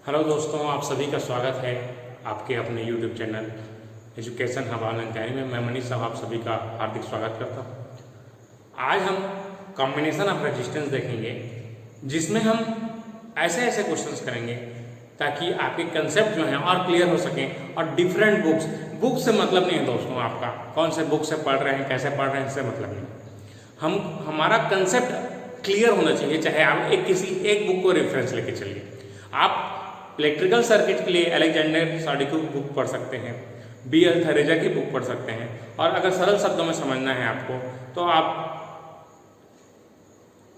Hello दोस्तों, आप सभी का स्वागत है आपके अपने YouTube channel education hub online तैयारी में। मैं मनीष साहब आप सभी का हार्दिक स्वागत करता हूँ। आज हम कॉम्बिनेशन ऑफ रेजिस्टेंस देखेंगे, जिसमें हम ऐसे ऐसे क्वेश्चंस करेंगे ताकि आपके कंसेप्ट जो हैं और क्लियर हो सकें। और डिफरेंट बुक्स से मतलब नहीं है दोस्तों, आपका कौन से बुक से पढ़ रहे हैं, कैसे पढ़ रहे हैं, इससे मतलब नहीं। हमारा कंसेप्ट क्लियर होना चाहिए। चाहे आप किसी एक बुक को रेफरेंस लेके चलिए। आप इलेक्ट्रिकल सर्किट के लिए अलेक्जेंडर साडिकू की बुक पढ़ सकते हैं, B.L. थरेजा की बुक पढ़ सकते हैं, और अगर सरल शब्दों में समझना है आपको तो आप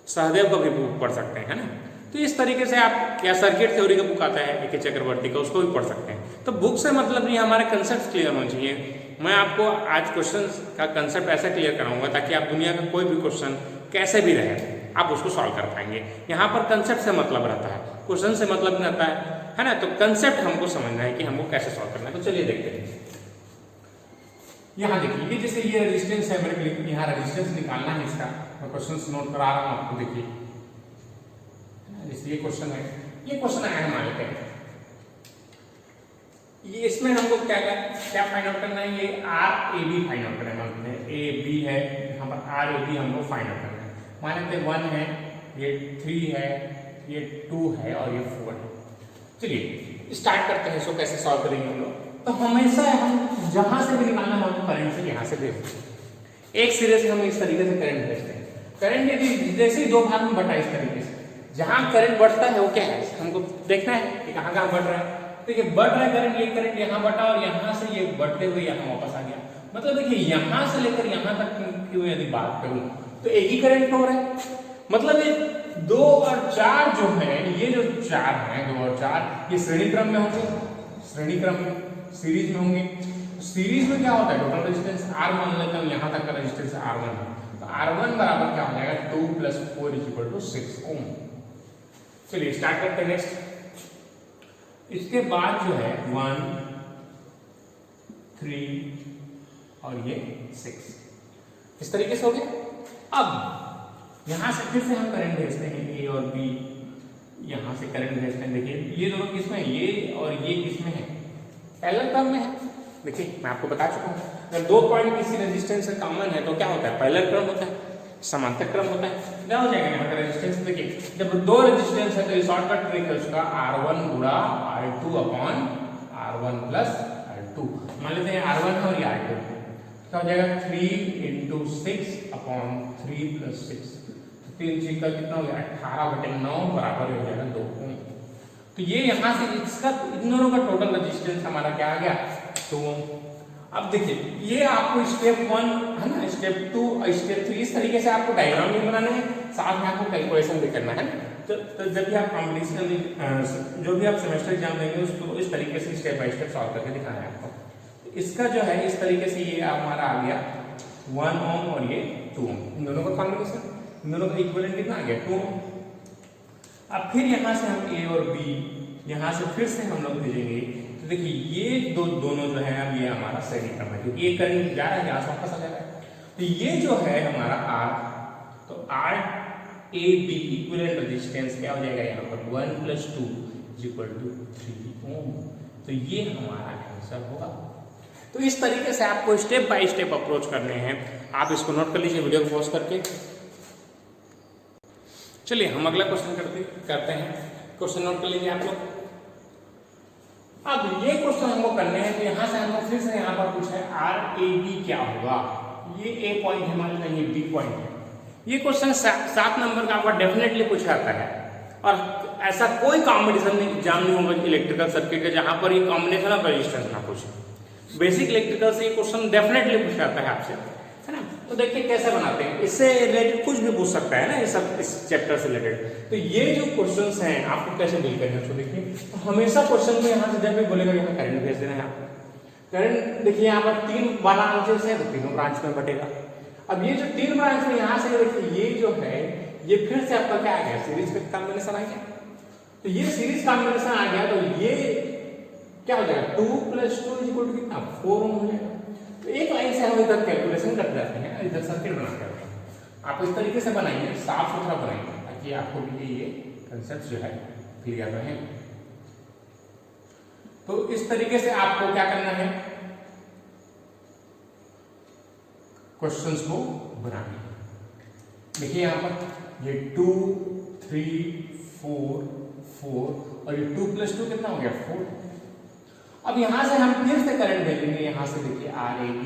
सहदेव का भी बुक पढ़ सकते हैं, है ना। तो इस तरीके से आप, या सर्किट थ्योरी का बुक आता है A.K. चक्रवर्ती का, उसको भी पढ़ सकते हैं। तो बुक से मतलब नहीं, हमारे कंसेप्ट क्लियर होने चाहिए। मैं आपको आज क्वेश्चन का कंसेप्ट ऐसा क्लियर कराऊंगा ताकि आप दुनिया का कोई भी क्वेश्चन कैसे भी रहे आप उसको सॉल्व कर पाएंगे। यहाँ पर कंसेप्ट से मतलब रहता है, क्वेश्चन से मतलब नहीं रहता है ना। तो कंसेप्ट हमको समझना है कि हमको कैसे सॉल्व करना है। तो चलिए देखते हैं। यहाँ देखिए, ये जैसे ये रेजिस्टेंस है, मेरे को यहाँ रेजिस्टेंस निकालना है इसका। मैं क्वेश्चन नोट करा रहा हूँ आपको। देखिए जैसे ये क्वेश्चन है, ये क्वेश्चन आया है, मान लेते हैं ये, इसमें हमको क्या फाइंड आउट करना है। ये RAB फाइंड आउट करना है। मानते हैं AB है, यहाँ पर RAB हमको फाइंड आउट करना है। मान लेते हैं 1 है, ये 3 है, ये 2 है और ये 4 है। चलिए स्टार्ट करते हैं इसको, कैसे सॉल्व करेंगे हम लोग। तो हमेशा हम जहां से भी निकालना है, हम करंट से यहाँ से भेजते हैं। एक सिरे से हम इस तरीके से करंट भेजते हैं। करंट यदि जैसे ही दो भाग में बटा, इस तरीके से जहां करंट बढ़ता है वो क्या है, हमको देखना है कि कहाँ कहाँ बढ़ रहा है। तो ये बढ़ रहा है करंट, ये करंट यहाँ बढ़ा और यहाँ से ये बढ़ते हुए यहाँ वापस आ गया। मतलब देखिए, यहाँ से लेकर यहाँ तक की यदि बात करूं तो एक ही करंट हो रहा है। मतलब ये 2 और 4 जो है, ये जो 4 है, 2 और 4, ये श्रेणी क्रम में होंगे, श्रेणी क्रम में सीरीज में होंगे। सीरीज में क्या होता है, टोटल रेजिस्टेंस R मान लेता हूं, यहाँ तक का रेजिस्टेंस R1 है। तो R1 बराबर क्या हो जाएगा, 2 + 4 = 6 ओम। चलिए स्टार्ट करते हैं नेक्स्ट। इसके बाद जो है 1, 3 और ये 6, इस तरीके से हो गया। अब यहां से फिर से हम करंट भेजते हैं, A और B, यहां से करंट भेजते हैं। देखिए ये दोनों किसमें है, ये और ये किसमें है, पैरेलल क्रम में है। देखिए मैं आपको बता चुका हूं, अगर 2 पॉइंट किसी रेजिस्टेंस से कॉमन है तो क्या होता है, पैरेलल क्रम होता है, समांतर क्रम होता है। क्या हो जाएगा यहाँ का रेजिस्टेंस। देखिए जब 2 रेजिस्टेंस है तो ये शॉर्टकट ट्रिक है उसका, R1 गुणा R2 अपॉन R1 + R2। मान लेते हैं R1 और ये R2, क्या हो जाएगा, 3 × 6 अपॉन 3 + 6। 3 6 का कितना हो गया, 18/9 बराबर हो जाएगा 2 ओम। तो ये यहाँ से इसका, इन दोनों का टोटल रेजिस्टेंस हमारा क्या आ गया, 2 ओम। अब देखिए ये आपको स्टेप 1 है ना, स्टेप 2 और स्टेप 3, इस तरीके से आपको डायग्राम भी बनाना है, साथ में आपको कैलकुलेशन भी करना है। तो जब भी आप कॉम्पिटिशन, जो भी आप सेमेस्टर एग्जाम देंगे, उसको इस तरीके से स्टेप बाय स्टेप सॉल्व करके दिखाना है आपको। इसका जो है इस तरीके से ये हमारा आ गया 1 ओम और ये 2 ओम, इन दोनों का कॉम्बिनेशन, इन दोनों का इक्विवेलेंट कितना आ गया, 2 ओम। अब फिर यहाँ से हम A और B, यहाँ से फिर से हम लोग भेजेंगे। तो देखिए ये दोनों जो है, अब ये हमारा श्रेणी क्रम है, क्योंकि ये करंट जा रहा है, यहाँ से वापस आ जा रहा है। तो ये जो है हमारा R, तो RAB इक्विवेलेंट रेजिस्टेंस क्या हो जाएगा यहाँ पर, 1 + 2 = 3 ओम। तो ये हमारा आंसर होगा। तो इस तरीके से आपको स्टेप बाय स्टेप अप्रोच करने हैं। आप इसको नोट कर लीजिए वीडियो को पॉज करके। चलिए हम अगला क्वेश्चन करते हैं। क्वेश्चन नोट कर लीजिए आप लोग। अब ये क्वेश्चन हमको करने हैं, तो यहाँ से हमको फिर से यहाँ पर पूछा है RAB क्या होगा। ये A पॉइंट है, मान लेते हैं ये B पॉइंट है। ये क्वेश्चन 7 नंबर का आपका डेफिनेटली पूछा जाता है, और ऐसा कोई कॉम्बिनेशन एग्जाम नहीं होगा इलेक्ट्रिकल सर्किट का जहां पर ये कॉम्बिनेशन ऑफ रेजिस्टेंस ना पूछे। बेसिक इलेक्ट्रिकल से ये क्वेश्चन डेफिनेटली पूछा जाता है आपसे, है ना। तो देखिए कैसे बनाते हैं, इससे रिलेटेड कुछ भी पूछ सकता है ना, ये सब इस चैप्टर से रिलेटेड। तो ये जो क्वेश्चंस हैं आपको कैसे डील करना है, देखिए तो हमेशा क्वेश्चन को यहाँ से जब भी बोलेगा यहाँ करंट भेज देना है आपको। करंट देखिए यहाँ पर 3 ब्रांचेस है, तो तीनों ब्रांच में बटेगा। अब ये जो 3 ब्रांच में यहाँ से देखिए, ये जो है ये फिर से आपका क्या आ गया, सीरीज का कॉम्बिनेशन आ गया। तो ये सीरीज कॉम्बिनेशन आ गया, तो ये क्या हो जाएगा, 2 + 2 = कितना, 4 ओम हो जाएगा। तो एक लाइन से हम इधर कैलकुलेशन करते जाते हैं, इधर सर्किट बनाते हैं। आप इस तरीके से बनाइए, साफ सुथरा बनाइए, ताकि आपको भी ये कंसेप्ट जो है क्लियर रहे। इस तरीके से आपको क्या करना है, क्वेश्चंस को बनाने हैं। देखिए यहां पर ये 2 3 4 4 और ये 2 + 2 कितना हो गया 4। अब यहां से हम फिर से करंट भेजेंगे, यहां से देखिए RAB,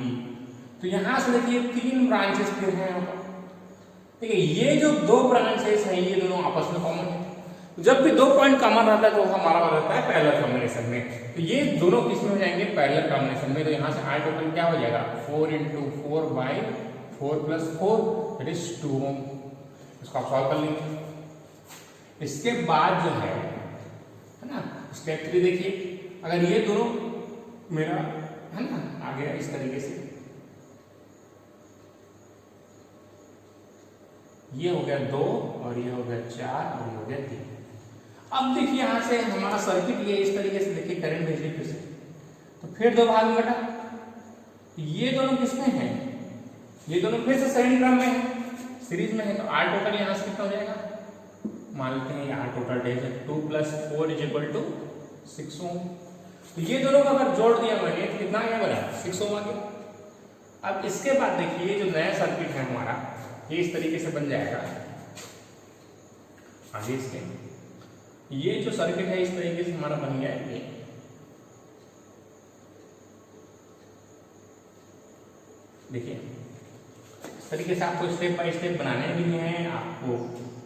तो यहां से देखिए 3 ब्रांचेस फिर हैं यहां पर। देखिए ये जो 2 ब्रांचेस हैं ये दोनों आपस में कॉमन है। जब भी 2 पॉइंट कॉमन रहता है तो हमारा रहता है पैरेलल कॉम्बिनेशन में, तो ये दोनों किस में हो जाएंगे, पैरेलल कॉम्बिनेशन में। तो यहां से R टोटल क्या हो जाएगा 4 × 4 / 4 + 4 दैट इज 2 Ω। इसको आप सॉल्व कर लेंगे। इसके बाद जो है ना स्टेप 3 देखिए, अगर ये दोनों मेरा है ना आ गया इस तरीके से, ये हो गया 2 और ये हो गया 4 और ये हो गया 3। अब देखिए यहां से हमारा सर्किट ये इस तरीके से देखिए करंट भेजिए फिर से, तो फिर 2 भाग में बटा, ये दोनों किसमें हैं, ये दोनों फिर से श्रेणी क्रम में है, सीरीज में है। तो R टोटल यहां से कितना हो जाएगा, मान लेते हैं ये R टोटल 2 + 4 = 6 Ω। तो ये दोनों का अगर जोड़ दिया मैंने तो कितना आया बना 6 Ω आ गया। अब इसके बाद देखिए जो नया सर्किट है हमारा ये इस तरीके से बन जाएगा। आगे इसके ये जो सर्किट है इस तरीके से हमारा बन गया है। ये देखिए इस तरीके से आपको स्टेप बाय स्टेप बनाने भी हैं, आपको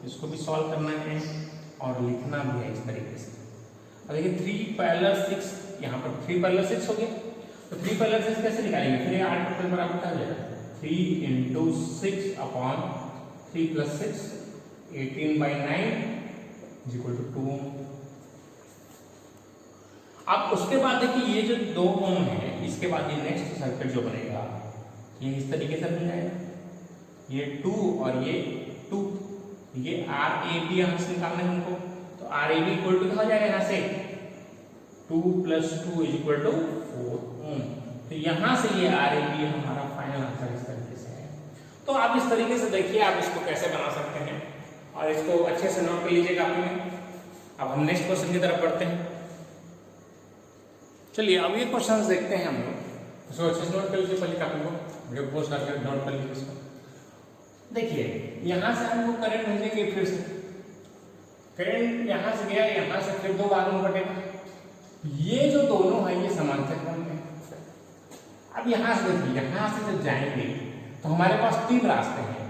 इसको भी सॉल्व करना है और लिखना भी है इस तरीके से। अब देखिए 3 पैरेलल 6, यहाँ पर 3 पैरेलल 6 हो गया, तो 3 पैरेलल 6 कैसे निकालेंगे, फिर R टोटल बराबर क्या हो जाएगा 3 × 6/3 + 6 18/9 = 2 Ω। अब उसके बाद देखिए ये जो 2 Ω है, इसके बाद ये नेक्स्ट सर्किट जो बनेगा ये इस तरीके से बन जाएगा, ये 2 और ये 2, ये RAB यहां से निकालना है हमको, तो RAB = क्या हो जाएगा यहां से 2 + 2 = 4 Ω। तो यहां से ये RAB हमारा फाइनल आंसर इस तरीके से है। तो आप इस तरीके से देखिए आप इसको कैसे बना सकते हैं और इसको अच्छे से नोट कर लीजिएगा आपने। अब हम नेक्स्ट क्वेश्चन की तरफ बढ़ते हैं। चलिए अब ये क्वेश्चन देखते हैं हम लोग, इसको अच्छे से नोट कर लीजिए, पहले कापी को वीडियो पोस्ट करके नोट कर लीजिए इसको। देखिए यहां से हमको करंट भेजेंगे, फिर से करंट यहां से गया, यहां से फिर 2 भाग में बटेगा। ये जो दोनों है ये समांतर क्रम में। अब यहां से देखिए, यहां से जब जाएंगे तो हमारे पास 3 रास्ते हैं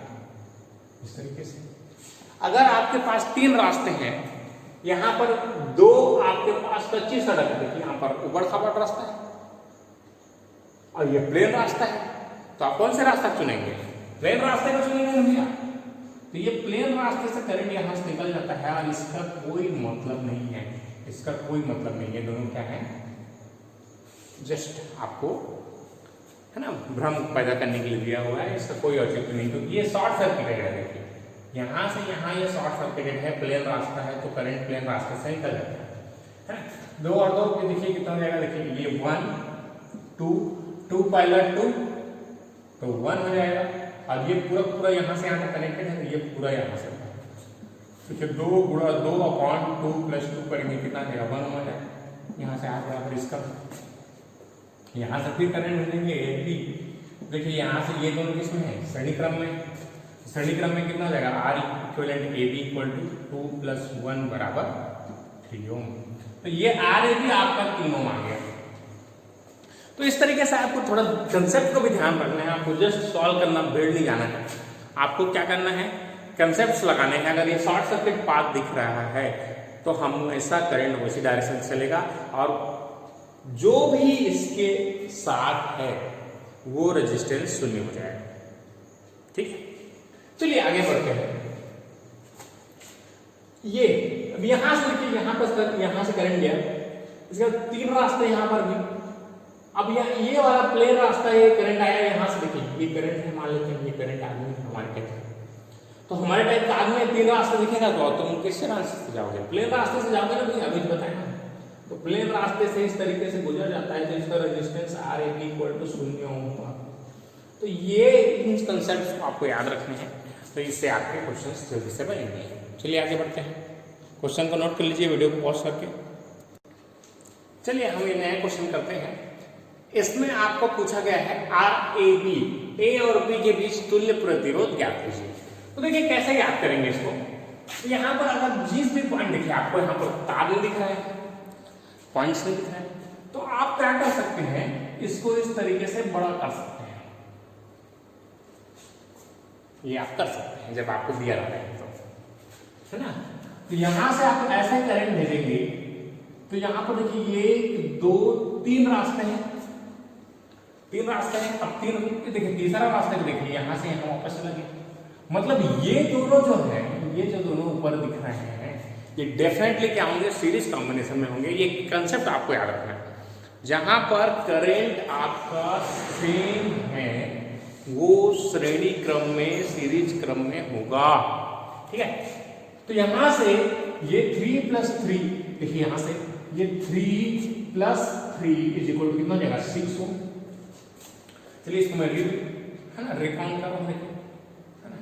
इस तरीके से। अगर आपके पास 3 रास्ते हैं, यहां पर 2 आपके पास कच्ची सड़क है, देखिए यहां पर ऊबड़ खाबड़ रास्ता है और ये प्लेन रास्ता है, तो आप कौन से रास्ता चुनेंगे, प्लेन रास्ते को चुनेंगे भैया। तो ये प्लेन रास्ते से करंट यहां से निकल जाता है और इसका कोई मतलब नहीं है, इसका कोई मतलब नहीं है, दोनों क्या है जस्ट आपको है ना भ्रम पैदा करने के लिए दिया हुआ है, इसका कोई औचित्य नहीं। तो ये शॉर्ट सर्किट है, देखिए यहां से यहां ये शॉर्ट सर्किटेड है, प्लेन रास्ता है, तो करंट प्लेन रास्ते से निकल जाता है। 2 और 2 देखिए कितना हो जाएगा, देखिए ये 1 2 पैरेलल 2 तो 1 हो जाएगा, और ये पूरा यहाँ से यहाँ तक कनेक्टेड है, तो ये पूरा यहाँ से देखिए 2 × 2/2 + 2 करेंगे कितना देगा 1 हो जाएगा। यहाँ से आ गया, फिर इसका यहाँ से फिर करंट भेजेंगे AB, देखिए यहाँ से ये दोनों किसमें है श्रेणी क्रम में, श्रेणी क्रम में कितना हो जाएगा R = AB = 2 + 1 = 3 Ω। तो ये RAB आपका 3 Ω आ गया। तो इस तरीके से आपको थोड़ा कंसेप्ट को भी ध्यान रखना है, आपको जस्ट सॉल्व करना बेल्ट नहीं जाना है, आपको क्या करना है कंसेप्ट्स लगाने हैं। अगर ये शॉर्ट सर्किट पाथ दिख रहा है तो हम ऐसा करंट उसी डायरेक्शन से चलेगा, और जो भी इसके साथ है वो रेजिस्टेंस 0 हो जाएगा। ठीक है, चलिए आगे बढ़ते हैं। ये अब यहां से देखिए, यहां से करंट गया, इसके बाद 3 रास्ते यहां पर भी। अब ये वाला प्लेन रास्ता ये करंट आया, यहां से देखिए ये करंट है, मान लेते हैं ये करंट आदमी है हमारे टाइप, तो हमारे टाइप का आदमी 3 रास्ते दिखेगा तो तुम किससे रास्ते से जाओगे, प्लेन रास्ते से जाओगे ना भैया, अभी बताया ना। तो प्लेन रास्ते से इस तरीके से गुजर जाता है, तो इसका रेजिस्टेंस RAB = 0 होगा। तो ये इन कंसेप्ट आपको याद रखने हैं, तो इससे आपके क्वेश्चंस जल्दी से बनेंगे। चलिए आगे बढ़ते हैं, क्वेश्चन को नोट कर लीजिए वीडियो को पॉज करके। चलिए हम ये नया क्वेश्चन करते हैं। इसमें आपको पूछा गया है RAB, ए और बी के बीच तुल्य प्रतिरोध ज्ञात कीजिए। तो देखिए कैसे याद करेंगे इसको। तो यहाँ पर अगर जिस भी पॉइंट दिखे, आपको यहाँ पर तार नहीं दिख रहा है, पॉइंट्स नहीं दिख रहा है, तो आप क्या कर सकते हैं, इसको इस तरीके से बड़ा कर सकते हैं। ये आप कर सकते हैं जब आपको दिया रहता है तो, है ना। तो यहां से आप ऐसे करंट भेजेंगे तो यहां पर देखिए 1 2 3 रास्ते हैं, 3 रास्ते हैं। अब 3 देखिए तीसरा रास्ता भी देखिए, यहां से यहां वापस चला गया। मतलब ये दोनों जो है, ये जो दोनों ऊपर दिख रहे हैं, ये डेफिनेटली क्या होंगे, सीरीज कॉम्बिनेशन में होंगे। ये कंसेप्ट आपको याद रखना है। जहां पर करंट आपका सेम है वो श्रेणी क्रम में, सीरीज क्रम में होगा, ठीक है। तो यहां से ये 3 + 3, देखिए यहां से ये 3 + 3 इज इक्वल टू कितना हो जाएगा, 6 ओम। चलिए इसको मैं रिकाउंट कर रहा हूं, देखिए है ना,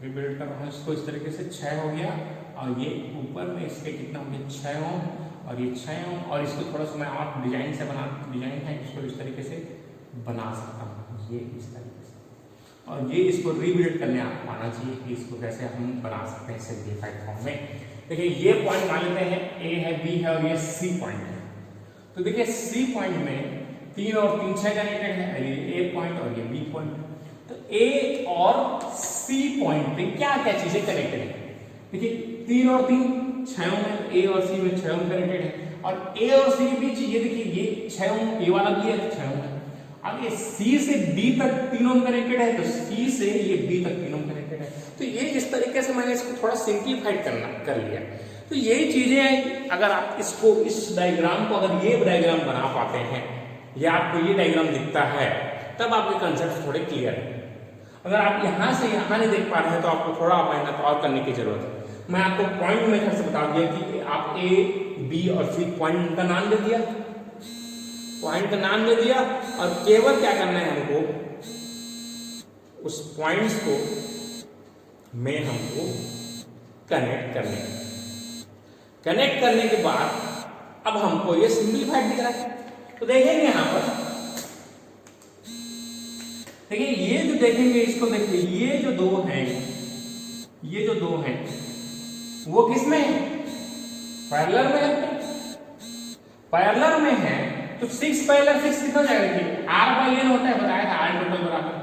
रिबिल्ड कर रहा हूं इसको इस तरीके से। 6 हो गया और ये ऊपर में इसके कितना हो गया, 6 ओम और ये 6 ओम। और इसको थोड़ा सा मैं और डिजाइन है, इसको इस तरीके से बना सकता हूँ, ये इस तरीके से। और ये इसको रीबिल्ड करने आपको आना चाहिए कि इसको कैसे हम बना सकते हैं सिंप्लीफाइड फॉर्म में। देखिए ये पॉइंट मान लेते हैं ए है, बी है और ये सी पॉइंट है। तो देखिए सी पॉइंट में 3 और 3 6 कनेक्टेड है, ये ए पॉइंट और ये बी पॉइंट। तो ए और सी पॉइंट पे क्या क्या चीजें कनेक्टेड है, देखिए 3 और 3 6 ओम है, ए और सी में 6 ओम कनेक्टेड है। और ए और सी के बीच ये देखिए ये 6 ओम, ए वाला भी है 6 ओम है। अब ये सी से डी तक 3 ओम कनेक्टेड है, तो सी से ये बी तक 3 ओम कनेक्टेड है। तो ये इस तरीके से मैंने इसको थोड़ा सिंप्लीफाइड कर लिया। तो यही चीजें अगर आप इसको, इस डायग्राम को, अगर ये डायग्राम बना पाते हैं या आपको ये डायग्राम दिखता है, तब आपके कंसेप्ट थोड़े क्लियर है। अगर आप यहाँ से यहाँ नहीं देख पा रहे हैं तो आपको थोड़ा मेहनत और करने की जरूरत है। मैं आपको पॉइंट मेथड से बता दिया कि आप ए बी और सी पॉइंट का नाम दे दिया, पॉइंट का नाम दे दिया, और केवल क्या करना है हमको, उस पॉइंट्स को में हमको कनेक्ट करने के बाद अब हमको ये सिंप्लीफाइड दिख रहा है। तो देखेंगे यहां पर, देखिए ये जो देखेंगे इसको, देखिए ये जो दो हैं, ये जो दो हैं वो किसमें है, पैरेलल में है। पैरेलल में है तो 6 पैरेलल 6 कितना हो जाएगा, देखिए R/N होता है, बताया था R टोटल बराबर।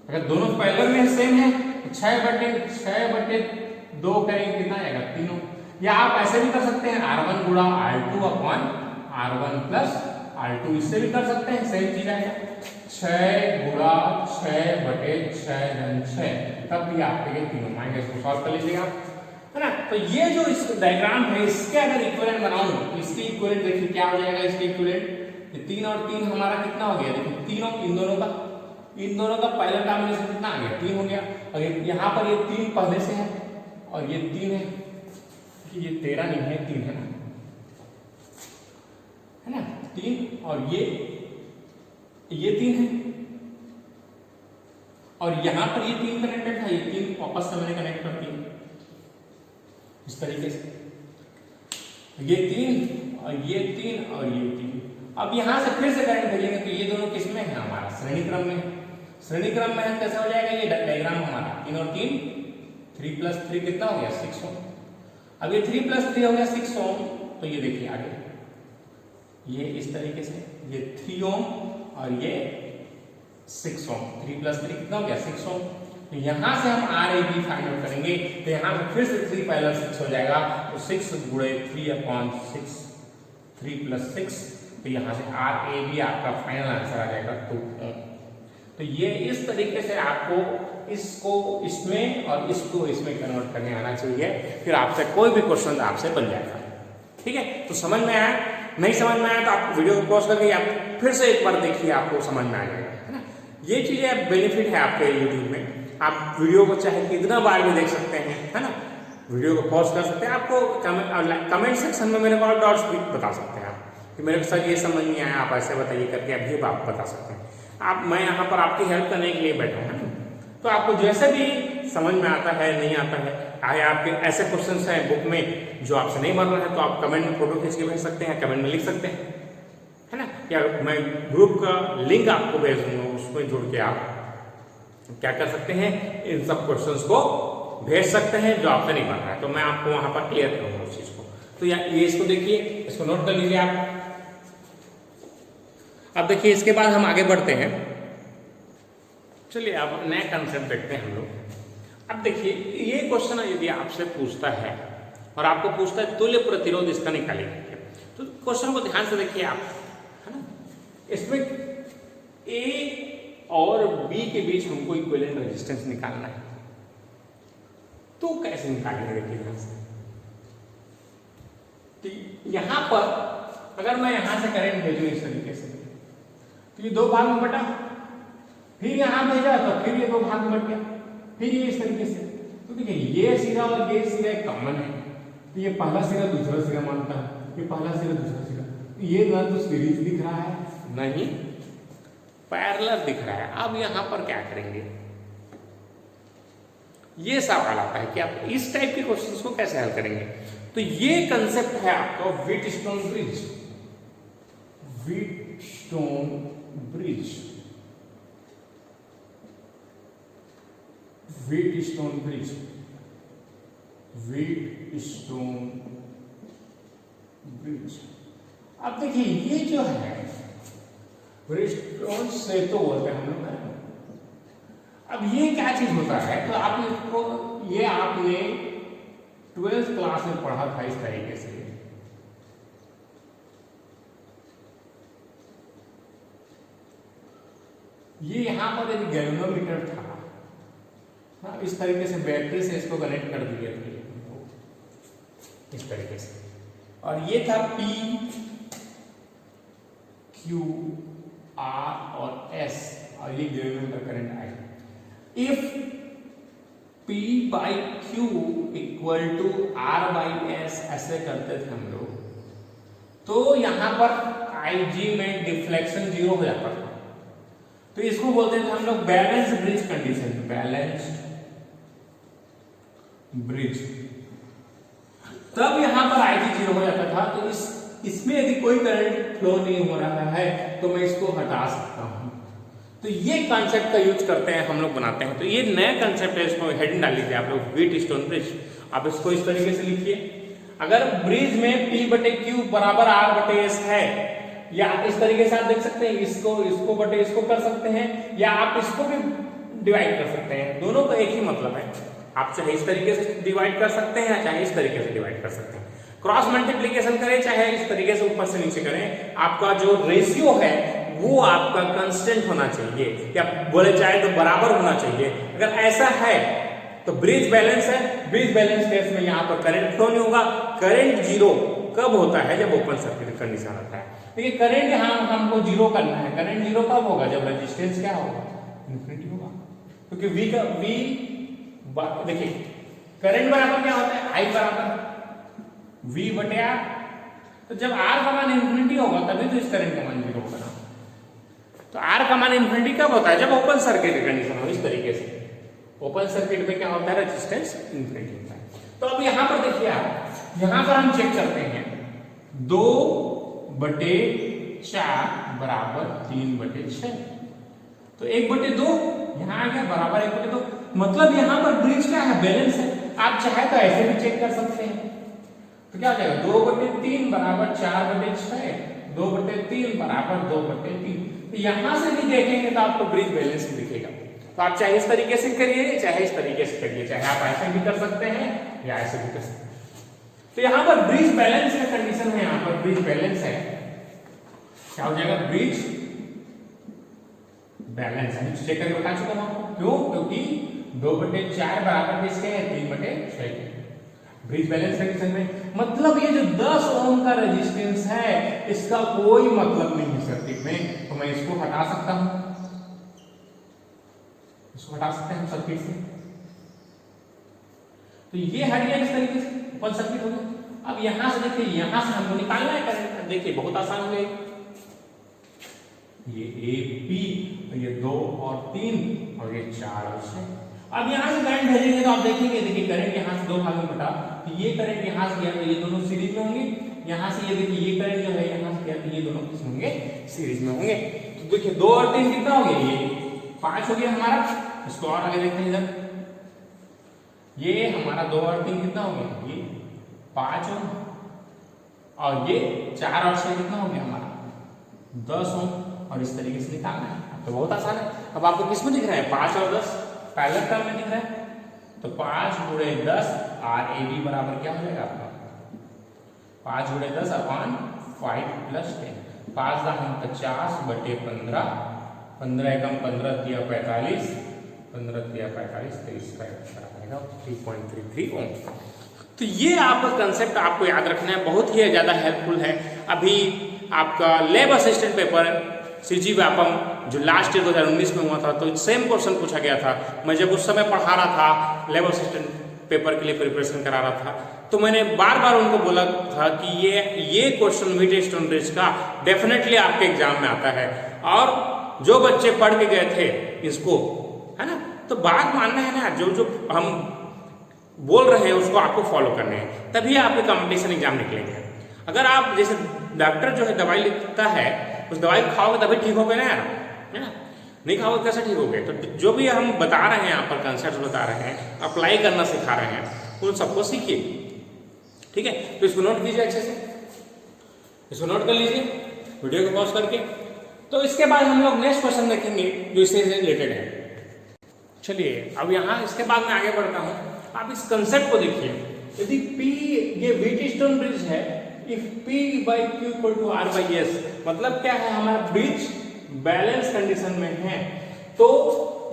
अगर दोनों पैरेलल में सेम है तो 6/2 करेंगे कितना आएगा, 3। या आप ऐसे भी कर सकते हैं R1 गुणा R2 upon R1 plus R2, इससे भी कर सकते हैं, सेम चीज आएगा 6 गुणा 6/6 तब भी आपके ये तीनों आएंगे। इसको सॉल्व कर लीजिएगा, है ना। तो ये जो इस डायग्राम है, इसके अगर इक्विवेलेंट बनाऊं तो इसके इक्विवेलेंट देखिए क्या हो जाएगा, इसके इक्विवेलेंट 3 और 3 हमारा कितना हो गया, देखिए तीनों, इन दोनों का पैरेलल कॉम्बिनेशन कितना आ गया, 3 हो गया। और यहाँ पर ये 3 पहले से है और ये 3 है, ये 13 नहीं है, 3 है ना 3, और ये 3 है, और यहाँ पर ये 3 कनेक्टेड था, ये 3 वापस से मैंने कनेक्ट कर दिया इस तरीके से, ये 3 और ये 3 और ये 3। अब यहां से फिर से करंट भेजेंगे तो ये दोनों किसमें है, हमारा श्रेणी क्रम में। श्रेणी क्रम में है, कैसे हो जाएगा ये डायग्राम हमारा, 3 और 3 3 + 3 कितना हो गया, 6 ओम। अब ये 3 + 3 हो गया 6 ओम, तो ये देखिए आगे ये इस तरीके से, ये 3 ओम और ये 6 ओम, 3 + 3 कितना हो गया, 6 ओम। तो यहां से हम RAB फाइंड आउट करेंगे, तो यहां से फिर से 3 पैरेलल 6 हो जाएगा, तो 6 गुणे 3/6, 3 + 6, तो यहां से RAB आपका फाइनल आंसर आ जाएगा 2 ओम। तो ये इस तरीके से आपको इसको इसमें और इसको इसमें कन्वर्ट करने आना चाहिए, फिर आपसे कोई भी क्वेश्चन आपसे बन जाएगा, ठीक है। तो समझ में आया, नहीं समझ में आया तो आप वीडियो को पॉज करके आप फिर से एक बार देखिए, आपको समझ में आ जाएगा, है ना। ये चीजें बेनिफिट है आपके यूट्यूब में, आप वीडियो को चाहे कितना बार भी देख सकते हैं, है ना। वीडियो को पॉज कर सकते हैं, आपको कमेंट सेक्शन में मेरे को और डाउट्स भी बता सकते हैं आप कि मेरे को सर ये समझ नहीं आया, आप ऐसे बताइए करके अभी आप बता सकते हैं। मैं यहाँ पर आपकी हेल्प करने के लिए बैठा हूँ, तो आपको जैसे भी समझ में आता है नहीं आता है, चाहे आपके ऐसे क्वेश्चंस हैं बुक में जो आपसे नहीं बन रहा है तो आप कमेंट में फोटो खींच के भेज सकते हैं, कमेंट में लिख सकते हैं, है ना। या मैं ग्रुप का लिंक आपको भेज दूंगा, उसमें जुड़ के आप क्या कर सकते हैं, इन सब क्वेश्चंस को भेज सकते हैं जो आपसे नहीं बन रहा है, तो मैं आपको वहां पर क्लियर करूंगा उस चीज को। तो ये इसको देखिए, इसको नोट कर लीजिए आप। अब देखिए इसके बाद हम आगे बढ़ते हैं। चलिए अब नया कंसेप्ट देखते हैं हम लोग। अब देखिए ये क्वेश्चन यदि आपसे पूछता है और आपको पूछता है तुल्य प्रतिरोध इसका निकालिए, तो क्वेश्चन को ध्यान से देखिए आप, है ना। इसमें ए और बी के बीच हमको इक्विवेलेंट रेजिस्टेंस निकालना है, तो कैसे निकालेंगे देखिए ध्यान से। तो यहां पर अगर मैं यहां से करंट भेजूं इस तरीके से, तो ये दो भाग में बटा, फिर यहां भेजा तो फिर ये दो भाग में बट गया, फिर ये इस तरीके से। तो देखिए ये सिरा और ये सिरा कॉमन है, तो ये पहला सिरा दूसरा सिरा मानता है, ये पहला सिरा दूसरा सिरा, ये ना तो सीरीज दिख रहा है नहीं पैरेलल दिख रहा है। अब यहां पर क्या करेंगे, ये सवाल आता है कि आप इस टाइप के क्वेश्चंस को कैसे हल करेंगे। तो ये कंसेप्ट है आपका Wheatstone bridge, Wheatstone bridge, Wheatstone bridge, Wheatstone bridge. अब देखिए ये जो है व्हीटस्टोन से तो बोलते हैं हम लोग, अब ये क्या चीज होता है, तो आप इसको, ये आपने 12th क्लास में पढ़ा था इस तरीके से। ये यहां पर एक गैल्वेनोमीटर था, हाँ, इस तरीके से बैटरी से इसको कनेक्ट कर दिए थे इस तरीके से, और ये था P, Q, R और S, और ये galvanometer current I. If P by Q equal to R by S ऐसे करते थे हम लोग, तो यहां पर IG में डिफ्लेक्शन 0 हो जाता था, तो इसको बोलते थे हम लोग balance bridge condition, balanced bridge. तब यहां पर IG 0 हो जाता था, तो इसमें यदि कोई करंट फ्लो नहीं हो रहा है तो मैं इसको हटा सकता हूं। तो ये कॉन्सेप्ट का यूज करते हैं हम लोग, बनाते हैं। तो ये नया कॉन्सेप्ट है, इसको हेडिंग डाल लीजिए आप लोग, व्हीटस्टोन ब्रिज। आप इसको इस तरीके से लिखिए, अगर ब्रिज में P बटे Q बराबर R बटे S है, या इस तरीके से आप देख सकते हैं, इसको बटे इसको कर सकते हैं, या आप इसको भी डिवाइड कर सकते हैं, दोनों का एक ही मतलब है। आप चाहे इस तरीके से डिवाइड कर सकते हैं, चाहे इस तरीके से डिवाइड कर सकते हैं। क्रॉस मल्टीप्लीकेशन करें, चाहे इस तरीके से ऊपर से नीचे करें, आपका जो रेशियो है वो आपका कांस्टेंट होना चाहिए, या बोले चाहे तो बराबर होना चाहिए। अगर ऐसा है तो ब्रिज बैलेंस है। ब्रिज बैलेंस केस में यहाँ पर करंट फ्लो नहीं होगा। करंट 0 कब होता है, जब ओपन सर्किट कंडीशन आता है। देखिए करंट यहाँ हमको 0 करना है, करंट 0 कब होगा, जब रेजिस्टेंस क्या होगा, इन्फिनिटी होगा। क्योंकि V देखिए करंट बराबर क्या होता है, I बराबर V बटे R। तो जब R का मान इन्फिनिटी होगा तभी तो इस करंट का मान 0 होगा ना। तो R का मान इन्फिनिटी कब होता है, जब ओपन सर्किट कंडीशन हो। इस तरीके से ओपन सर्किट में क्या होता है, रेजिस्टेंस इन्फिनिटी होता है। तो अब यहां पर देखिए आप, यहां पर हम चेक करते हैं 2/4 बराबर 3/6, तो 1/2 यहां आ गया बराबर 1/2। मतलब यहां पर ब्रिज क्या है, बैलेंस है। आप चाहे तो ऐसे भी चेक कर सकते हैं, तो क्या हो जाएगा 2/3 बराबर 4/6, 2/3 बराबर 2/3। तो यहां से भी देखेंगे तो आपको ब्रिज बैलेंस दिखेगा। तो आप चाहे इस तरीके से करिए, चाहे इस तरीके से करिए, चाहे आप ऐसे भी कर सकते हैं या ऐसे भी कर सकते हैं। तो यहां पर ब्रिज बैलेंस का कंडीशन है, यहां पर ब्रिज बैलेंस है, क्या हो जाएगा, ब्रिज बैलेंस है। चेक करके बता चुका हूं आपको, क्यों, क्योंकि 2/4 बराबर किसके है, 3/6 के। ब्रिज बैलेंस कंडीशन में मतलब ये जो 10 ओम का रेजिस्टेंस है इसका कोई मतलब नहीं है सर्किट में, तो मैं इसको हटा सकता हूं, इसको हटा सकते हैं हम सर्किट से। तो ये हट गया इस तरीके से, ओपन सर्किट हो गया। अब यहां से देखिए, यहां से हमको निकालना है करंट। देखिए बहुत आसान हो गया, ये A P, ये 2 और 3 और ये 4 और 6। अब यहाँ से करंट भेजेंगे तो आप देखेंगे, देखिए करंट यहाँ से दो भाग में बटा, तो ये करंट यहाँ से गया तो ये दोनों सीरीज में होंगे, यहाँ से ये देखिए ये करंट जो है यहाँ से गया तो ये दोनों किस होंगे, सीरीज में होंगे। तो देखिए 2 और 3 कितना हो गया, ये 5 हो गया हमारा। इसको और आगे देखते हैं इधर, ये हमारा 2 और 3 कितना हो गया, ये 5 ओम, और ये 4 और 6 कितना हो गया हमारा 10 ओम। और इस तरीके से निकालना है, तो बहुत आसान है। अब आपको किसमें दिख रहा है, 5 और 10 पैरेलल टर्म में दिख रहा है, तो 5 गुणे 10 RAB बराबर क्या हो जाएगा आपका, 5 गुणे 10 अपॉन 5 प्लस 10, 5 दाम 50 बटे 15, 15 एकम 15 दिया 45, 15 दिया 45, तो इसका आएगा 3.33 ओम। तो ये आपका कंसेप्ट आपको याद रखना है, बहुत ही ज़्यादा हेल्पफुल है। अभी आपका lab assistant paper CG Vyapam जो लास्ट ईयर 2019 में हुआ था, तो सेम क्वेश्चन पूछा गया था। मैं जब उस समय पढ़ा रहा था, लैब असिस्टेंट पेपर के लिए प्रिपरेशन करा रहा था, तो मैंने बार बार उनको बोला था कि ये क्वेश्चन व्हीटस्टोन ब्रिज का डेफिनेटली आपके एग्जाम में आता है। और जो बच्चे पढ़ के गए थे इसको, है ना, तो बात मानना है ना, जो हम बोल रहे हैं उसको आपको फॉलो करने हैं, तभी आपके कंपटीशन एग्जाम निकलेंगे। अगर आप जैसे डॉक्टर जो है दवाई लिखता है, उस दवाई को खाओगे तभी ठीक हो गए ना यार, है ना, नहीं खाओगे कैसे ठीक हो गए। तो जो भी हम बता रहे हैं, यहाँ पर कंसेप्ट बता रहे हैं, अप्लाई करना सिखा रहे हैं, उन सबको सीखिए, ठीक है। तो इसको नोट कीजिए अच्छे से, इसको नोट कर लीजिए वीडियो को पॉज करके। तो इसके बाद हम लोग नेक्स्ट क्वेश्चन देखेंगे जो इससे रिलेटेड है। चलिए अब यहाँ इसके बाद मैं आगे बढ़ता हूँ। आप इस कंसेप्ट को देखिए, यदि P ये व्हीटस्टोन ब्रिज है, if P by Q equal to R by S, मतलब क्या है, हमारा ब्रिज बैलेंस कंडीशन में है, तो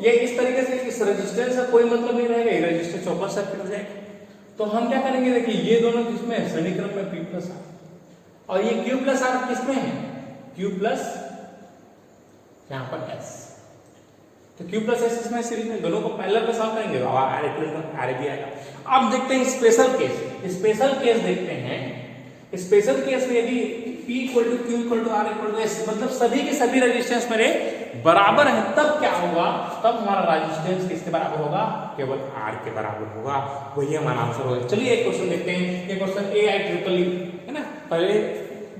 ये इस तरीके से इस रेजिस्टेंस का कोई मतलब नहीं रहेगा, ये रेजिस्टेंस ओपन सर्किट हो जाएगा। तो हम क्या करेंगे, देखिए ये दोनों किसमें है, श्रेणी क्रम में P प्लस R, और ये Q प्लस R किसमें है, Q प्लस यहाँ पर S, तो Q प्लस S इसमें सीरीज में, दोनों को पैरेलल पे सॉल्व करेंगे तो RAB आएगा। अब देखते हैं स्पेशल केस, स्पेशल केस देखते हैं। स्पेशल केस में यदि P equal to Q equal to R equal to S, मतलब सभी के सभी रेजिस्टेंस मेरे बराबर है, तब क्या होगा, तब हमारा रेजिस्टेंस किसके बराबर होगा, केवल R के बराबर होगा, वही हमारा आंसर होगा। चलिए एक क्वेश्चन देखते हैं, ये क्वेश्चन AIEEE है ना, पहले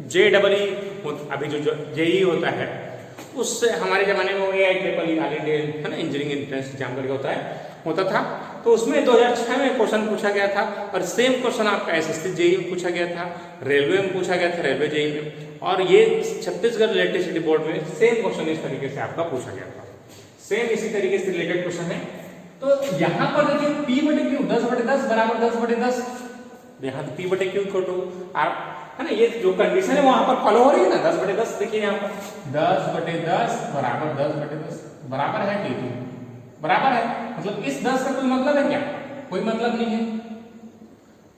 JEE अभी जो JEE होता है, उससे हमारे जमाने में AIEEE ऑल इंडिया है ना, इंजीनियरिंग एंट्रेंस एग्जाम करके होता था, तो उसमें 2006 में क्वेश्चन पूछा गया था, और सेम क्वेश्चन आपका SSC JEE में पूछा गया था, रेलवे में पूछा गया था, रेलवे JEE में, और ये छत्तीसगढ़ इलेक्ट्रिसिटी बोर्ड में सेम क्वेश्चन इस तरीके से आपका पूछा गया था, सेम इसी तरीके से रिलेटेड क्वेश्चन है। तो यहाँ पर देखिए P बटे Q 10/10 बराबर 10/10, यहाँ P बटे Q इक्वल टू R है ना, ये जो कंडीशन है वहां पर फॉलो हो रही है ना, 10/10, देखिए यहाँ पर 10/10 बराबर 10/10 बराबर है कि बराबर है, मतलब इस 10 का कोई मतलब है क्या, कोई मतलब नहीं है।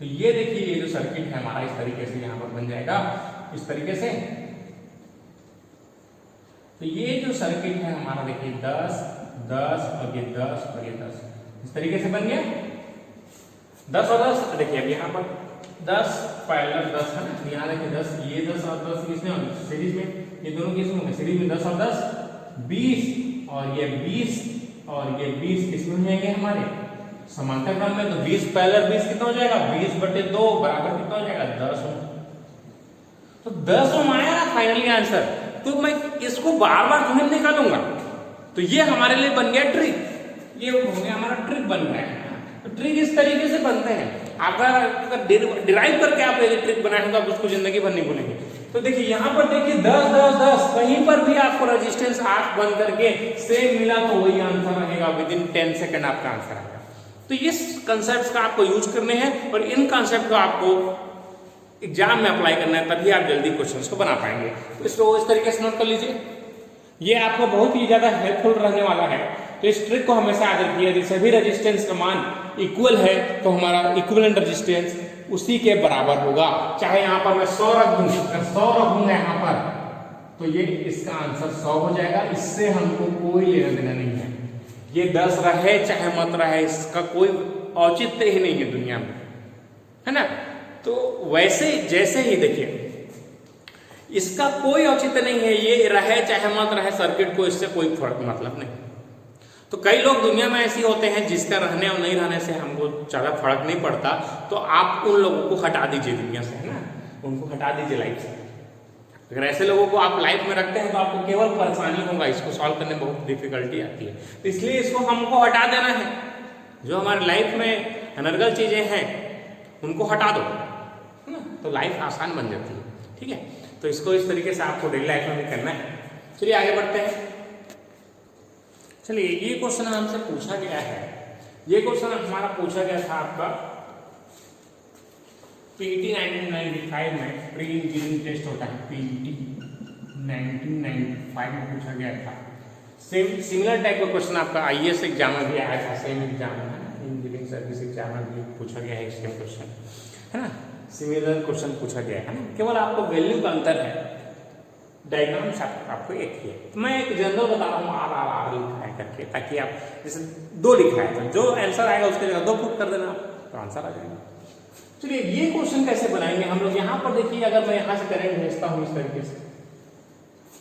तो ये देखिए ये जो सर्किट है हमारा इस तरीके से यहाँ पर बन जाएगा, इस तरीके से। तो ये जो सर्किट है हमारा देखिए 10 10 और ये 10 और ये 10 इस तरीके से बन गया, 10 और 10। देखिए अब यहाँ पर 10 पैरेलल 10 है ना, यहाँ देखिए 10, ये 10 और 10 किसमें होंगे, सीरीज में, ये दोनों किसमें होंगे, सीरीज में 10 और 10 20, और ये 20 और ये 20 किसमें हो जाएंगे हमारे समांतर क्रम में, तो 20 पैरेलल 20 कितना हो जाएगा, 20/2 बराबर कितना हो जाएगा 10 ओम। तो 10 ओम आया ना फाइनली आंसर। तो मैं इसको बार बार तुम्हें निकालूंगा, तो ये हमारे लिए बन गया ट्रिक, ये हो गया हमारा ट्रिक बन गया है। तो ट्रिक इस तरीके से बनते हैं, अगर डिराइव करके आप ये ट्रिक बनाए तो आप उसको जिंदगी भर नहीं भूलेंगे। तो देखिए यहाँ पर देखिए 10 10 10, कहीं पर भी आपको रेजिस्टेंस 8 बंद करके सेम मिला तो वही आंसर रहेगा, विद इन 10 सेकंड आपका आंसर आएगा। तो इस कंसेप्ट का आपको यूज करने हैं, और इन कंसेप्ट को आपको एग्जाम में अप्लाई करना है, तभी आप जल्दी क्वेश्चंस को बना पाएंगे। तो इसको इस तरीके से नोट कर लीजिए, ये आपको बहुत ही ज्यादा हेल्पफुल रहने वाला है। तो इस ट्रिक को हमेशा याद रखिए, यदि सभी रेजिस्टेंस का मान इक्वल है तो हमारा इक्विवेलेंट रेजिस्टेंस उसी के बराबर होगा। चाहे यहाँ पर मैं 100 रख दूं, 100 रखूंगा यहाँ पर, तो ये इसका आंसर 100 हो जाएगा, इससे हमको कोई लेना देना नहीं है। ये 10 रहे चाहे मत रहे, इसका कोई औचित्य ही नहीं है दुनिया में, है ना। तो वैसे जैसे ही देखिए इसका कोई औचित्य नहीं है, ये रहे चाहे मत रहे सर्किट को, इससे कोई फर्क मतलब नहीं। तो कई लोग दुनिया में ऐसे होते हैं जिसका रहने और नहीं रहने से हमको ज़्यादा फर्क नहीं पड़ता, तो आप उन लोगों को हटा दीजिए दुनिया से, है ना, उनको हटा दीजिए लाइफ से। अगर ऐसे लोगों को आप लाइफ में रखते हैं तो आपको केवल परेशानी होगा, इसको सॉल्व करने में बहुत डिफिकल्टी आती है। तो इसलिए इसको हमको हटा देना है। जो हमारे लाइफ में अनर्गल चीज़ें हैं उनको हटा दो, है ना, तो लाइफ आसान बन जाती है। ठीक है, तो इसको इस तरीके से आपको डेली लाइफ में भी करना है। चलिए आगे बढ़ते हैं। चलिए ये क्वेश्चन हमसे पूछा गया है, ये क्वेश्चन हमारा पूछा गया था आपका पीटी 1995 में, प्री इंजीनियरिंग टेस्ट होता है पीटी 1995 में पूछा गया था। सेम सिमिलर टाइप का क्वेश्चन आपका आईएएस एग्जाम में भी आया था, सेम एग्जाम है, इंजीनियरिंग सर्विस एग्जाम में भी पूछा गया है सेम क्वेश्चन, है ना, सिमिलर क्वेश्चन पूछा गया है ना, केवल आपको वैल्यू का अंतर है, डायग्राम आपको एक ही है। तो मैं एक जनरल बता रहा हूँ, आर लिखा है करके, ताकि आप जैसे 2 लिखा है तो जो आंसर आएगा उसके जगह 2 पुट कर देना तो आंसर आ जाएगा। चलिए ये क्वेश्चन कैसे बनाएंगे हम लोग, यहाँ पर देखिए, अगर मैं यहाँ से करंट भेजता हूँ इस तरीके से,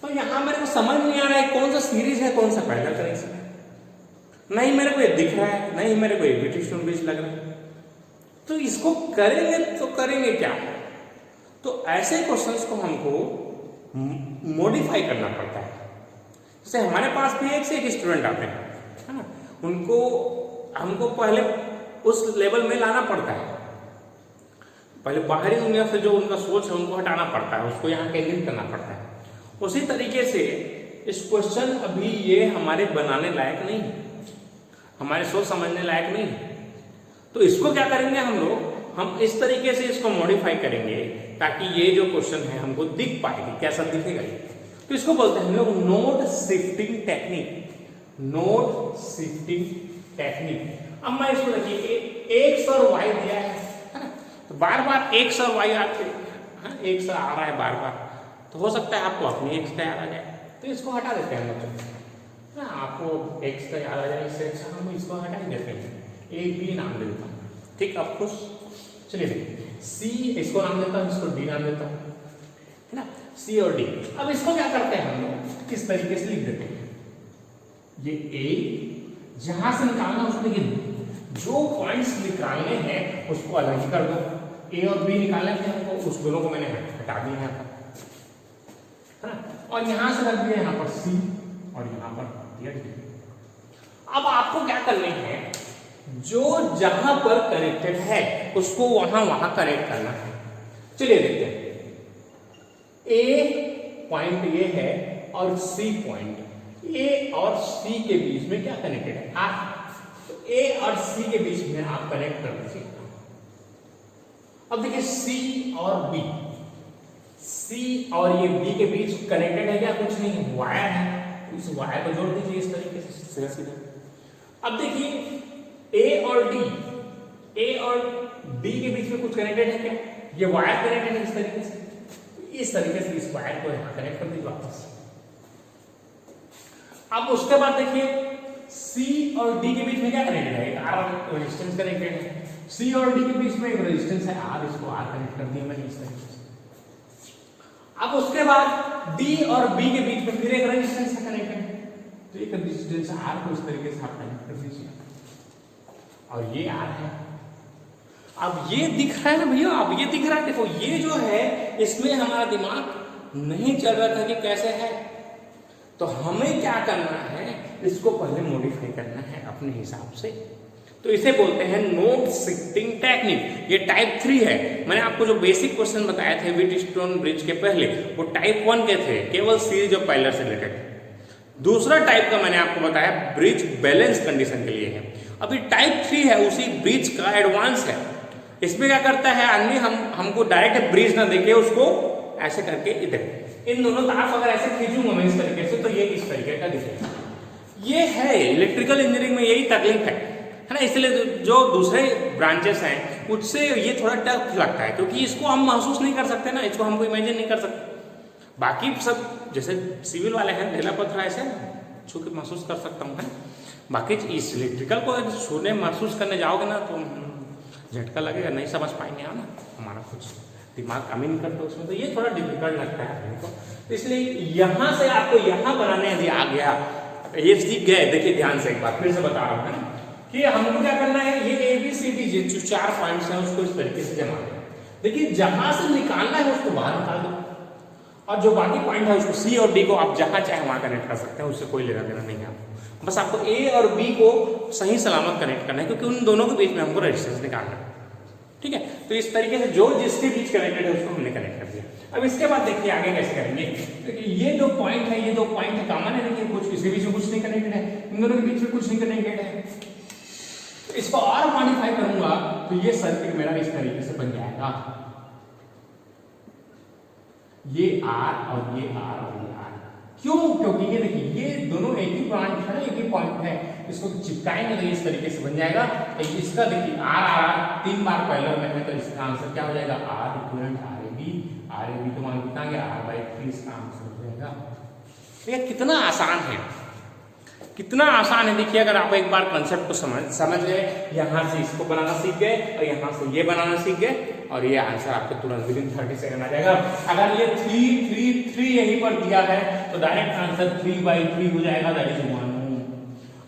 तो यहाँ मेरे को समझ नहीं आ रहा है कौन सा सीरीज है कौन सा पैरेलल कनेक्शन है, नहीं मेरे को ये दिख रहा है, नहीं मेरे को ये ब्रिटिश ब्रिज लग रहा है। तो इसको करेंगे तो करेंगे क्या? तो ऐसे क्वेश्चंस को हमको मॉडिफाई करना पड़ता है। जैसे हमारे पास भी एक से एक स्टूडेंट आते हैं, है ना, उनको हमको पहले उस लेवल में लाना पड़ता है, पहले बाहरी दुनिया से जो उनका सोच है उनको हटाना पड़ता है, उसको यहाँ केंद्रित करना पड़ता है। उसी तरीके से इस क्वेश्चन अभी ये हमारे बनाने लायक नहीं है, हमारे सोच समझने लायक नहीं है। तो इसको क्या करेंगे हम लोग, हम इस तरीके से इसको मॉडिफाई करेंगे ताकि ये जो क्वेश्चन है हमको दिख पाएगी, कैसा दिखेगा ये। तो इसको बोलते हैं हम लोग node shifting technique, node shifting technique. अब मैं इसको देखिए, एक्स और वाई दिया है ना, तो बार बार एक्स और वाई आते हैं, एक्स आ रहा है बार बार, तो हो सकता है आपको अपनी एक्स का याद आ जाए, तो इसको हटा देते हैं हम लोग, आपको एक्स का याद आ जाए, इससे अच्छा हम इसको हटा ही देते हैं, ए बी नाम दे देता हूँ, ठीक। अब खुश, चलिए सी इसको नाम देता हूँ, इसको डी नाम देता हूँ, है ना, सी और डी। अब इसको क्या करते हैं हम लोग, किस तरीके से लिख देते हैं, ये ए जहां से निकालना उसको देखिए, जो पॉइंट्स निकालने हैं उसको अलग ही कर दो, ए और बी निकालने थे हमको, उस दोनों को मैंने हटा दिया यहाँ पर, है ना, और यहां से रख दिया यहाँ पर सी और यहाँ पर दिया डी। अब आपको क्या करने हैं, जो जहां पर कनेक्टेड है उसको वहां कनेक्ट करना है। चलिए देखते हैं, ए पॉइंट ये है और सी पॉइंट, ए और सी के बीच में क्या कनेक्टेड है, आर। तो ए और सी के बीच में आप कनेक्ट कर दीजिए। अब देखिए सी और बी, सी और ये बी के बीच कनेक्टेड है क्या, कुछ नहीं, वायर है, इस वायर को जोड़ दीजिए इस तरीके से सीधा सीधा। अब देखिए ए और डी, ए और डी के बीच में कुछ कनेक्टेड है क्या, ये वायर कनेक्टेड है इस तरीके से, इस तरीके से इस वायर को यहां कनेक्ट कर दीजिए वापस। अब उसके बाद देखिए सी और डी के बीच में क्या कनेक्टेड है, एक आर रेजिस्टेंस कनेक्टेड है, सी और डी के बीच में एक रेजिस्टेंस है आर, इसको आर कनेक्ट कर दिया मैंने इस तरीके से। अब उसके बाद डी और बी के बीच में फिर एक रेजिस्टेंस है कनेक्टेड, तो एक रेजिस्टेंस आर को इस तरीके से आप कनेक्ट कर दीजिए, और ये आर है। अब ये दिख रहा है ना भैया, अब ये दिख रहा है, देखो ये जो है इसमें हमारा दिमाग नहीं चल रहा था कि कैसे है, तो हमें क्या करना है, इसको पहले मॉडिफाई करना है अपने हिसाब से। तो इसे बोलते हैं नोड शिफ्टिंग टेक्निक। ये टाइप 3 है। मैंने आपको जो बेसिक क्वेश्चन बताए थे व्हीटस्टोन ब्रिज के पहले, वो टाइप 1 के थे, केवल सीरीज ऑफ पाइलर से रिलेटेड। दूसरा टाइप का मैंने आपको बताया ब्रिज बैलेंस कंडीशन के लिए है। अभी टाइप 3 है, उसी ब्रिज का एडवांस है। इसमें क्या करता है आदमी, हमको डायरेक्ट ब्रिज ना देके उसको ऐसे करके इधर इन दोनों तार अगर ऐसे खींचूंगा मैं इस तरीके से, तो ये इस तरीके का दिखेगा। ये है इलेक्ट्रिकल इंजीनियरिंग में यही तकलीफ है ना, इसलिए जो दूसरे ब्रांचेस हैं उससे ये थोड़ा टफ लगता है, क्योंकि इसको हम महसूस नहीं कर सकते ना, इसको हमको इमेजिन नहीं कर सकते। बाकी सब जैसे सिविल वाले हैं, ढेला पत्थर ऐसे छू के महसूस कर सकता हूँ, है। बाकी इस इलेक्ट्रिकल को छूने महसूस करने जाओगे ना तो झटका लगेगा, नहीं समझ पाएंगे हम ना, हमारा कुछ दिमाग काम ही नहीं करता उसमें, तो ये थोड़ा डिफिकल्ट लगता है आदमी को। तो इसलिए यहाँ से आपको यहाँ बनाने यदि आ गया ये सीख गए। देखिए ध्यान से एक बार फिर से बता रहा हूँ ना कि हमको क्या करना है, ये ABCD जो 4 पॉइंट्स हैं उसको इस तरीके से जमा देना। देखिए जहां से निकालना है उसको बाहर निकाल दो, और जो बाकी पॉइंट है उसको C और D को आप जहां चाहे वहां कनेक्ट कर सकते हैं, उससे कोई लेना देना नहीं है आपको। बस आपको A और B को सही सलामत कनेक्ट करना है, क्योंकि उन दोनों के बीच में हमको रेजिस्टेंस निकालना है। ठीक है, तो इस तरीके से जो जिसके बीच कनेक्टेड है उसको हमने कनेक्ट कर दिया। अब इसके बाद देखिए आगे कैसे करेंगे। देखिए ये जो पॉइंट है, ये दो पॉइंट है कॉमन है, देखिए कुछ किसी बीच में कुछ नहीं कनेक्टेड है, इन दोनों के बीच में कुछ नहीं कनेक्टेड है। तो इसको और मॉडिफाई करूंगा तो ये सर्किट मेरा इस तरीके से बन जाएगा, ये R और ये R और ये R। क्यों? क्योंकि ये देखिए ये दोनों एक ही ब्रांच है ना, एक ही पॉइंट है, इसको चिपकाएंगे तो इस तरीके से बन जाएगा। तो इसका देखिए R 3 बार पैरेलल में है, तो इसका आंसर क्या हो जाएगा, R इक्विवेलेंट RAB तो मान कितना गया R/3, इसका आंसर हो जाएगा। ये कितना आसान है, कितना आसान है। देखिए अगर आप एक बार कंसेप्ट को समझ गए, यहाँ से इसको बनाना सीख गए और यहाँ से ये बनाना सीख गए, और ये आंसर आपको तुरंत विदिन 30 सेकंड आ जाएगा। अगर ये 3 3 3 यहीं पर दिया है तो डायरेक्ट आंसर 3/3 हो जाएगा, दैट इज 1।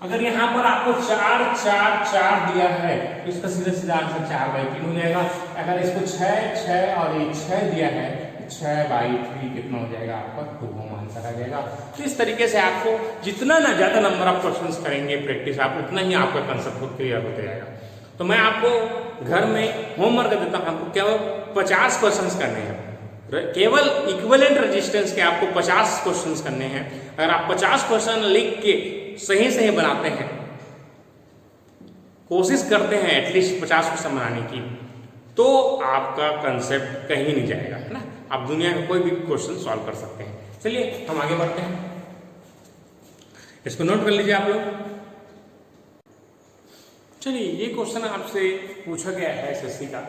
अगर यहाँ पर आपको 4 4 4 दिया है तो इसका सीधा सीधा आंसर 4/3 हो जाएगा। अगर इसको 6 6 और ये 6 दिया है, 6/3 कितना हो जाएगा आपका 2 आंसर आ जाएगा। तो इस तरीके से आपको जितना ना ज्यादा नंबर ऑफ क्वेश्चंस करेंगे प्रैक्टिस, आप उतना ही आपका कंसेप्ट खुद क्लियर होते जाएगा। तो मैं आपको घर में होमवर्क देता हूं, आपको केवल 50 क्वेश्चंस करने हैं, केवल इक्विवेलेंट रेजिस्टेंस के आपको 50 क्वेश्चंस करने हैं। अगर आप 50 क्वेश्चन लिख के सही सही बनाते हैं, कोशिश करते हैं एटलीस्ट 50 क्वेश्चन बनाने की, तो आपका कंसेप्ट कहीं नहीं जाएगा, है ना। आप दुनिया में कोई भी क्वेश्चन सॉल्व कर सकते हैं। चलिए हम आगे बढ़ते हैं, इसको नोट कर लीजिए आप लोग। चलिए ये क्वेश्चन आपसे पूछा गया है एसएससी का।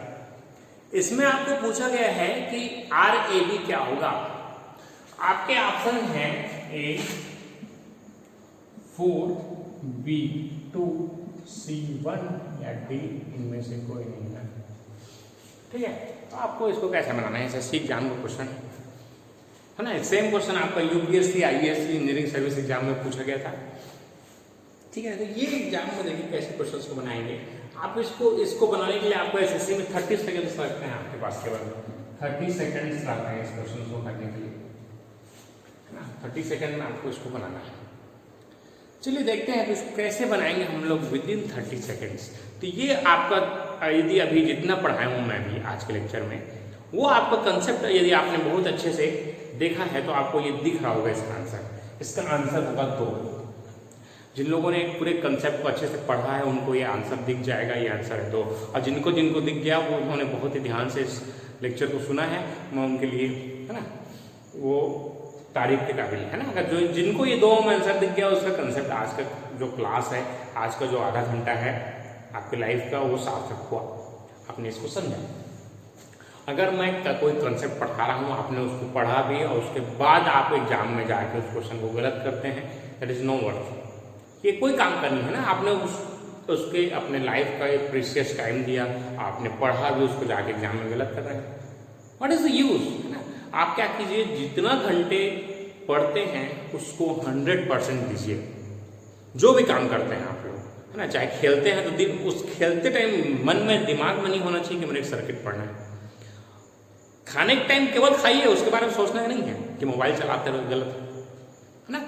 इसमें आपको पूछा गया है कि RAB क्या होगा। आपके ऑप्शन हैं A 4 B 2 C 1 या D, इनमें से कोई नहीं है। ठीक है, तो आपको इसको कैसे बनाना है, एसएससी एग्जाम का क्वेश्चन है ना। सेम क्वेश्चन आपका UPSC IAS engineering service exam में पूछा गया था। ठीक है, तो ये एग्जाम में देखिए कैसे क्वेश्चंस को बनाएंगे आप। इसको बनाने के लिए आपको एसएससी में 30 सेकंड्स लगते हैं, आपके पास केवल 30 सेकंड्स लगते हैं इस क्वेश्चन को करने के लिए, है ना। 30 सेकंड में आपको इसको बनाना है। चलिए देखते हैं तो इसको कैसे बनाएंगे हम लोग विदिन 30 सेकंड्स। तो ये आपका यदि अभी जितना पढ़ाया हूँ मैं भी आज के लेक्चर में, वो आपका कंसेप्ट यदि आपने बहुत अच्छे से देखा है तो आपको ये दिख रहा होगा इसका आंसर। इसका आंसर होगा 2। जिन लोगों ने पूरे कंसेप्ट को अच्छे से पढ़ा है उनको ये आंसर दिख जाएगा, ये आंसर है 2। और जिनको दिख गया वो उन्होंने बहुत ही ध्यान से इस लेक्चर को सुना है, मैं उनके लिए, है ना, वो तारीफ के काबिल है ना। अगर जिनको ये 2 में आंसर दिख गया, उसका कंसेप्ट आज का जो क्लास है, आज का जो आधा घंटा है आपकी लाइफ का, वो सार्थक हुआ, आपने इसको समझा। अगर मैं कोई कंसेप्ट पढ़ा रहा हूँ, आपने उसको पढ़ा भी और उसके बाद आप एग्जाम में जाकर उस क्वेश्चन को गलत करते हैं, दैट इज नो वर्थ। ये कोई काम का नहीं है ना। आपने उसके अपने लाइफ का एक प्रीशियस टाइम दिया, आपने पढ़ा भी, उसको जाके एग्जाम में गलत कर रहे हैं, व्हाट इज द यूज, है ना। आप क्या कीजिए, जितना घंटे पढ़ते हैं उसको 100% दीजिए। जो भी काम करते हैं आप लोग, है ना, चाहे खेलते हैं तो उस खेलते टाइम मन में, दिमाग में नहीं होना चाहिए कि मैंने एक सर्किट पढ़ना है। खाने के टाइम केवल खाइए, उसके बारे में सोचना नहीं है कि मोबाइल चलाते रहो, गलत है ना।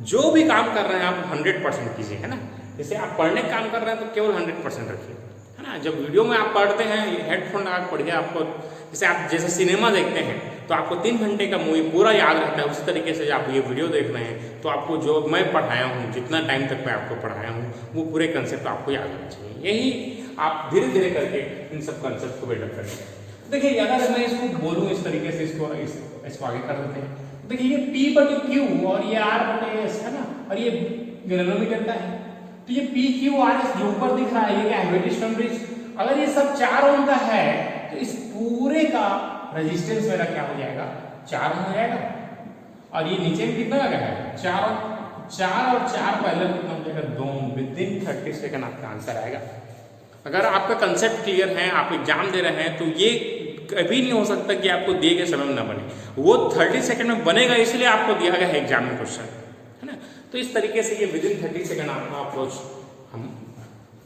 जो भी काम कर रहे हैं आप 100% कीजिए, है ना। जैसे आप पढ़ने का काम कर रहे हैं तो केवल 100% रखिए, है ना। जब वीडियो में आप पढ़ते हैं, हेडफोन लगा के पढ़िए। आपको जैसे सिनेमा देखते हैं तो आपको 3 घंटे का मूवी पूरा याद रहता है, उसी तरीके से आप ये वीडियो देख रहे हैं तो आपको जो मैं पढ़ाया हूँ, जितना टाइम तक मैं आपको पढ़ाया हूँ, वो पूरे कंसेप्ट आपको याद होना चाहिए। यही आप धीरे धीरे करके इन सब कंसेप्ट को बिल्डअप करेंगे। देखिए अगर मैं इसको बोलूँ इस तरीके से, इसको आगे कर देते हैं। देखिए ये P/Q और ये R/S है ना, और ये गैल्वेनोमीटर का है। तो ये PQRS जो ऊपर दिख रहा है, ये क्या है, वेटेज टर्नब्रिज। अगर ये सब 4 ओम का है तो इस पूरे का रेजिस्टेंस मेरा क्या हो जाएगा, 4 ओम हो जाएगा। और ये नीचे में कितना लगा है, 4 ओम। 4 और 4 पैरेलल कितना हो जाएगा, 2 ओम। विदिन 30 सेकंड आपका आंसर आएगा। अगर आपका कंसेप्ट क्लियर है, आप एग्जाम दे रहे हैं, तो ये कभी नहीं हो सकता कि आपको दिए गए समय में ना बने। वो 30 सेकंड में बनेगा, इसलिए आपको दिया गया है एग्जाम में क्वेश्चन, है ना। तो तो इस तरीके से ये विदिन 30 सेकंड आपका अप्रोच हम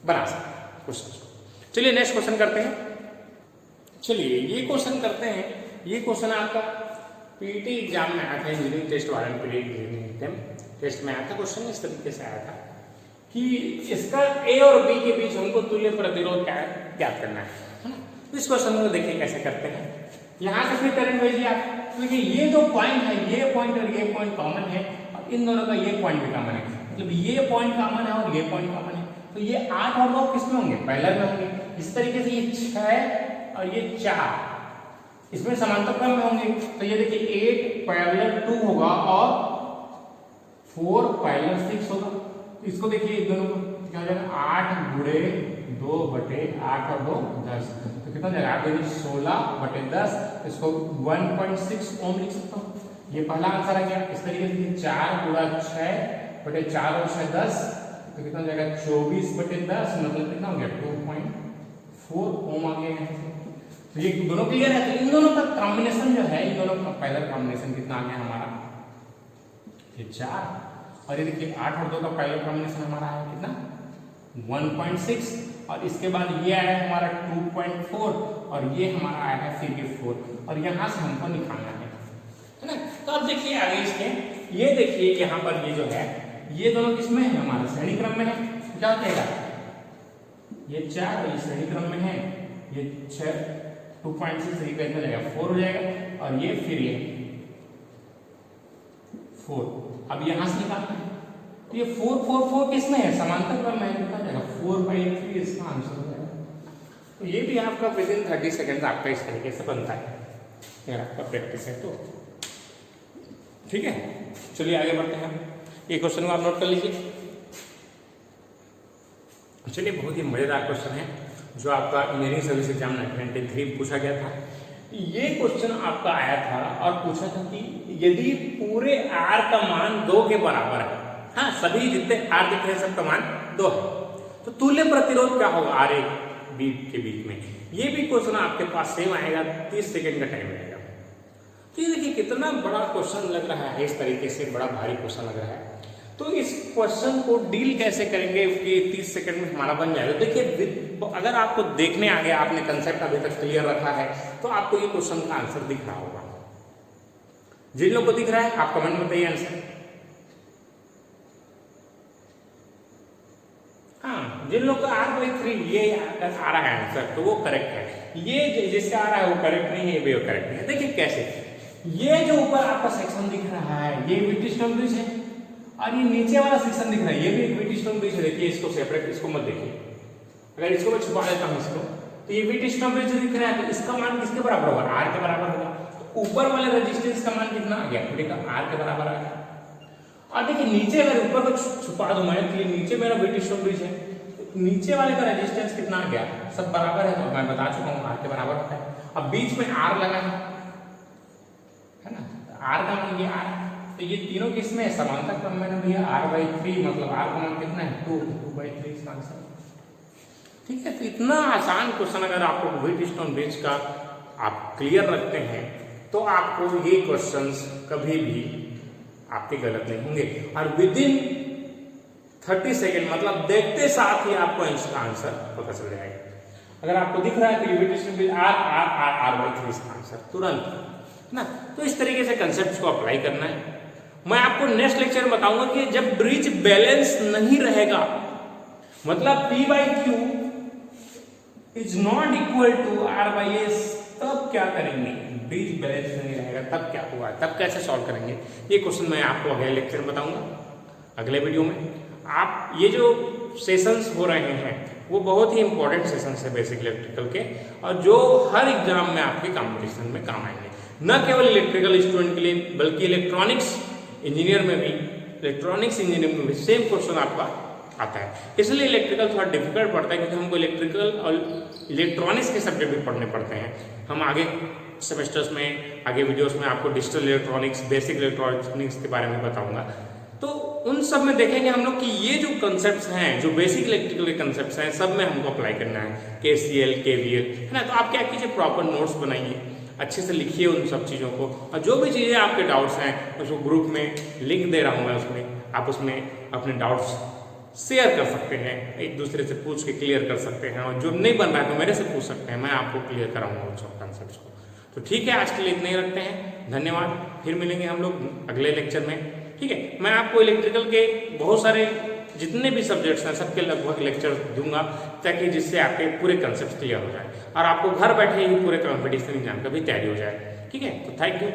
बना सकते हैं क्वेश्चन को। चलिए नेक्स्ट क्वेश्चन करते हैं। चलिए ये क्वेश्चन करते हैं। ये क्वेश्चन आपका पीटी एग्जाम में आया था, इंजीनियरिंग टेस्ट वाले टेस्ट में आया था। क्वेश्चन इस तरीके से आया था कि इसका ए और बी के बीच हमको तुल्य प्रतिरोध ज्ञात करना है ना। तो इस क्वेश्चन को देखिए कैसे करते हैं। यहाँ से फिर करंट भेजिए आप। देखिए ये जो पॉइंट है, ये पॉइंट और ये पॉइंट कॉमन है, और इन दोनों का ये पॉइंट भी कॉमन है, मतलब ये पॉइंट कॉमन है और ये पॉइंट कॉमन है। तो ये 8 और 9 किस में होंगे? पैरेलल में होंगे। इस तरीके से ये 6 और ये 4 इसमें समांतर क्रम में होंगे। तो ये देखिए 8 पैरेलल 2 होगा और 4 पैरेलल 6 होगा। इसको देखिए दोनों को क्या हो जाएगा, 8 गुणे 2 बटे 8 और 2 10। तो कितना जाएगा? 8 यानी 16 बटे 10। इसको 1.6 ओम लिख सकता हूँ। ये पहला आंसर आ गया। इस तरीके से 4 गुणा 6 बटे 4 और 6 10। तो कितना जाएगा? 24 बटे 10 मतलब कितना हो गया? 2.4 ओम आ गया। तो ये दोनों क्लियर है। तो इन दोनों का कॉम्बिनेशन जो है, इन दोनों का पहला कॉम्बिनेशन कितना आ गया हमारा? ये 4 और ये देखिए 8 और 2 का पहला कॉम्बिनेशन हमारा है कितना? 1.6 और इसके बाद ये आया है हमारा 2.4 और ये हमारा आया है फिर 4 और यहाँ से हमको निकालना है ना। तो अब देखिए आगे इसके, ये देखिए यहाँ पर ये जो है, ये दोनों किसमें है? हमारा श्रेणी क्रम में है। क्या कहेगा? ये 4 ये श्रेणी क्रम में है, ये 6 2.6 ये कितना जाएगा? 4 हो जाएगा और ये फिर ये 4। अब यहां से निकालना है। तो ये 4 4 4 किसमें है? समांतर क्रम में कितना जाएगा? 4/3 इसका आंसर हो जाएगा। तो ये भी आपका विदिन 30 सेकंड आपका इस तरीके से बनता है, अगर आपका प्रैक्टिस है तो। ठीक है, चलिए आगे बढ़ते हैं। ये क्वेश्चन को आप नोट कर लीजिए। चलिए बहुत ही मजेदार क्वेश्चन है जो आपका इंजीनियरिंग सर्विस एग्जाम 1993 पूछा गया था। ये क्वेश्चन आपका आया था और पूछा था कि यदि पूरे R का मान 2 के बराबर है, हाँ सभी जितने R दिख रहे हैं सबका मान 2 है, तो तुल्य प्रतिरोध क्या होगा R A B के बीच में? ये भी क्वेश्चन आपके पास सेम आएगा, 30 सेकंड का टाइम रहेगा। तो ये देखिए कितना बड़ा क्वेश्चन लग रहा है, इस तरीके से बड़ा भारी क्वेश्चन लग रहा है। तो इस क्वेश्चन को डील कैसे करेंगे कि 30 सेकंड में हमारा बन जाएगा। देखिए अगर आपको देखने आ गया, आपने कंसेप्ट अभी तक क्लियर रखा है, तो आपको ये क्वेश्चन का आंसर दिख रहा होगा। जिन लोगों को दिख रहा है आप कमेंट में बताइए आंसर। हाँ, जिन लोग का R/3 ये आ रहा है आंसर तो वो करेक्ट है। ये जिसका आ रहा है वो करेक्ट नहीं है, ये करेक्ट नहीं है। देखिए कैसे, ये जो ऊपर आपका सेक्शन दिख रहा है ये व्हीटस्टोन ब्रिज है और ये नीचे वाला सेक्शन दिख रहा है ये भी एक व्हीटस्टोन ब्रिज है। देखिए इसको सेपरेट, इसको मत देखिए, अगर इसको मैं छुपा देता हूँ इसको, तो ये व्हीटस्टोन ब्रिज दिख रहा है तो इसका मान किसके बराबर होगा? R के बराबर होगा। तो ऊपर वाले रेजिस्टेंस का मान कितना आ गया? देखा R के बराबर आ गया। और देखिए नीचे अगर ऊपर को छुपा दूं मैं, तो नीचे मेरा व्हीटस्टोन ब्रिज है, तो नीचे वाले का रेजिस्टेंस कितना आ गया? सब बराबर है, तो मैं बता चुका हूँ R के बराबर होता है। अब बीच में R लगा है ना, R का मान ये R, तो ये तीनों किसमें है? समांतर क्रम में ना भैया। R/3 मतलब R का मान कितना है? 2/3 इसका आंसर। ठीक है, तो इतना आसान क्वेश्चन अगर आपको व्हीटस्टोन ब्रिज का आप क्लियर रखते हैं तो आपको ये क्वेश्चंस कभी भी आपके गलत नहीं होंगे और विदिन 30 सेकेंड मतलब देखते साथ ही आपको इसका आंसर पता चल जाएगा। अगर आपको दिख रहा है तो व्हीटस्टोन ब्रिज R/3 इसका आंसर तुरंत ना। तो इस तरीके से कंसेप्ट को अप्लाई करना है। मैं आपको नेक्स्ट लेक्चर में बताऊंगा कि जब ब्रिज बैलेंस नहीं रहेगा, मतलब P/Q is not equal to R/S, तब क्या करेंगे? ब्रिज बैलेंस नहीं रहेगा तब क्या होगा, तब कैसे सॉल्व करेंगे? ये क्वेश्चन मैं आपको अगले लेक्चर में बताऊंगा, अगले वीडियो में। आप ये जो सेशंस हो रहे हैं वो बहुत ही इंपॉर्टेंट सेशंस है बेसिक इलेक्ट्रिकल के, और जो हर एग्जाम में आपके कंपटीशन में काम आएंगे, न केवल इलेक्ट्रिकल स्टूडेंट के लिए बल्कि इलेक्ट्रॉनिक्स इंजीनियर में भी, इलेक्ट्रॉनिक्स इंजीनियर में भी सेम क्वेश्चन आपका आता है। इसलिए इलेक्ट्रिकल थोड़ा डिफिकल्ट पड़ता है क्योंकि हमको इलेक्ट्रिकल और इलेक्ट्रॉनिक्स के सब्जेक्ट भी पढ़ने पड़ते हैं। हम आगे सेमेस्टर्स में, आगे वीडियोस में आपको डिजिटल इलेक्ट्रॉनिक्स, बेसिक इलेक्ट्रॉनिक्स के बारे में बताऊंगा। तो उन सब में देखेंगे हम लोग कि ये जो कंसेप्ट्स हैं, जो बेसिक इलेक्ट्रिकल के कंसेप्ट्स हैं, सब में हमको अप्लाई करना है। KCL, KVL है ना। तो आप क्या कीजिए, प्रॉपर नोट्स बनाइए, अच्छे से लिखिए उन सब चीज़ों को, और जो भी चीज़ें आपके डाउट्स हैं उसको ग्रुप में लिंक दे रहा हूँ मैं, उसमें आप उसमें अपने डाउट्स शेयर कर सकते हैं, एक दूसरे से पूछ के क्लियर कर सकते हैं, और जो नहीं बन रहा है तो मेरे से पूछ सकते हैं, मैं आपको क्लियर कराऊंगा उन सब कॉन्सेप्ट्स को। तो ठीक है, आज के लिए इतने ही रखते हैं, धन्यवाद। फिर मिलेंगे हम लोग अगले लेक्चर में। ठीक है, मैं आपको इलेक्ट्रिकल के बहुत सारे जितने भी सब्जेक्ट्स हैं सबके लगभग लेक्चर दूंगा, ताकि जिससे आपके पूरे कंसेप्ट क्लियर हो जाए और आपको घर बैठे ही पूरे कॉम्पिटिशन एग्जाम का भी तैयारी हो जाए। ठीक है, तो थैंक यू।